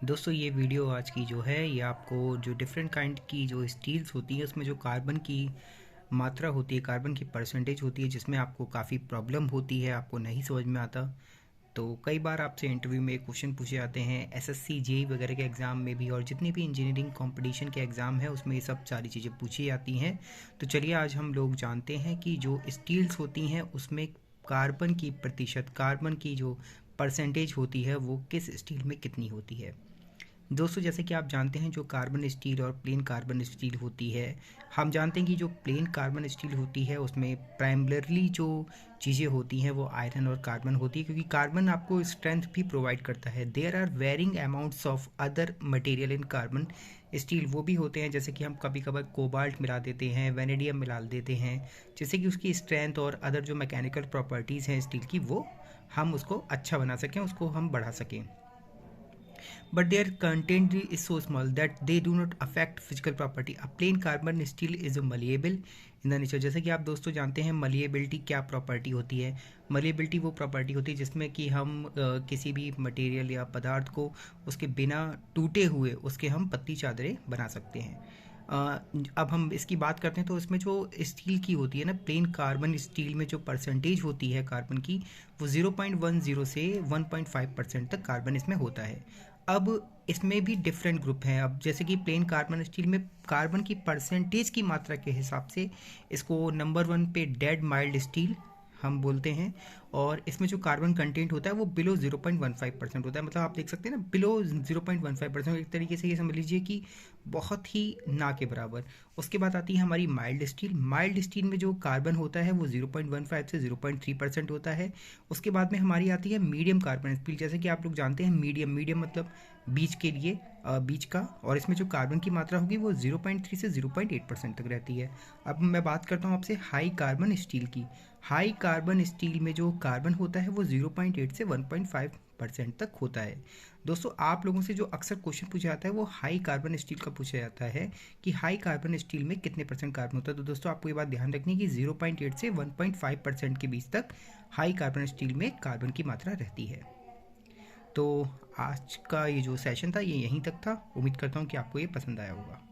दोस्तों ये वीडियो आज की जो है ये आपको जो डिफरेंट काइंड की जो स्टील्स होती है उसमें जो कार्बन की मात्रा होती है, कार्बन की परसेंटेज होती है, जिसमें आपको काफ़ी प्रॉब्लम होती है, आपको नहीं समझ में आता। तो कई बार आपसे इंटरव्यू में क्वेश्चन पूछे जाते हैं, एसएससी जेई वगैरह के एग्ज़ाम में भी, और जितनी भी इंजीनियरिंग कंपटीशन के एग्ज़ाम है उसमें ये सब सारी चीज़ें पूछी जाती हैं। तो चलिए आज हम लोग जानते हैं कि जो स्टील्स होती हैं उसमें कार्बन की प्रतिशत, कार्बन की जो परसेंटेज होती है वो किस स्टील में कितनी होती है। दोस्तों जैसे कि आप जानते हैं जो कार्बन स्टील और प्लेन कार्बन स्टील होती है, हम जानते हैं कि जो प्लेन कार्बन स्टील होती है उसमें प्राइमरली जो चीज़ें होती हैं वो आयरन और कार्बन होती है, क्योंकि कार्बन आपको स्ट्रेंथ भी प्रोवाइड करता है। There are varying amounts of other material in carbon steel, वो भी होते हैं जैसे कि हम कभी कभार कोबाल्ट मिला देते हैं, वेनेडियम मिला देते हैं, जिससे कि उसकी स्ट्रेंथ और अदर जो मैकेनिकल प्रॉपर्टीज़ हैं स्टील की वो हम उसको अच्छा बना सकें, उसको हम बढ़ा सकें। But their content is so small that they do not affect physical property. A plain carbon steel is malleable in the nature. जैसे कि आप दोस्तों जानते हैं मलिएबिलिटी क्या प्रॉपर्टी होती है। मलिएबिलिटी वो प्रॉपर्टी होती है जिसमें कि हम किसी भी मटेरियल या पदार्थ को उसके बिना टूटे हुए उसके हम पतली चादरें बना सकते हैं। अब हम इसकी बात करते हैं तो इसमें जो स्टील की होती है ना, प्लेन कार्बन स्टील में जो परसेंटेज होती है कार्बन की, वो 0.10 से 1.5% तक कार्बन इसमें होता है। अब इसमें भी डिफरेंट ग्रुप हैं। अब जैसे कि प्लेन कार्बन स्टील में कार्बन की परसेंटेज की मात्रा के हिसाब से इसको नंबर 1 पे डेड माइल्ड स्टील हम बोलते हैं, और इसमें जो कार्बन कंटेंट होता है वो बिलो 0.15% होता है। मतलब आप देख सकते हैं ना, बिलो 0.15%, एक तरीके से ये समझ लीजिए कि बहुत ही ना के बराबर। उसके बाद आती है हमारी माइल्ड स्टील। माइल्ड स्टील में जो कार्बन होता है वो 0.15 से 0.3% होता है। उसके बाद में हमारी आती है मीडियम कार्बन स्टील। जैसे कि आप लोग जानते हैं मीडियम, मीडियम मतलब बीच के लिए, बीच का, और इसमें जो कार्बन की मात्रा होगी वो 0.3 से 0.8% तक रहती है। अब मैं बात करता हूँ आपसे हाई कार्बन स्टील की। हाई कार्बन स्टील में जो कार्बन होता है वो 0.8 से 1.5% तक होता है। दोस्तों आप लोगों से जो अक्सर क्वेश्चन पूछा जाता है वो हाई कार्बन स्टील का पूछा जाता है कि हाई कार्बन स्टील में कितने परसेंट कार्बन होता है। तो दोस्तों आपको ये बात ध्यान रखनी है कि 0.8 से 1.5% के बीच तक हाई कार्बन स्टील में कार्बन की मात्रा रहती है। तो आज का ये जो सेशन था ये यहीं तक था। उम्मीद करता हूँ कि आपको ये पसंद आया होगा।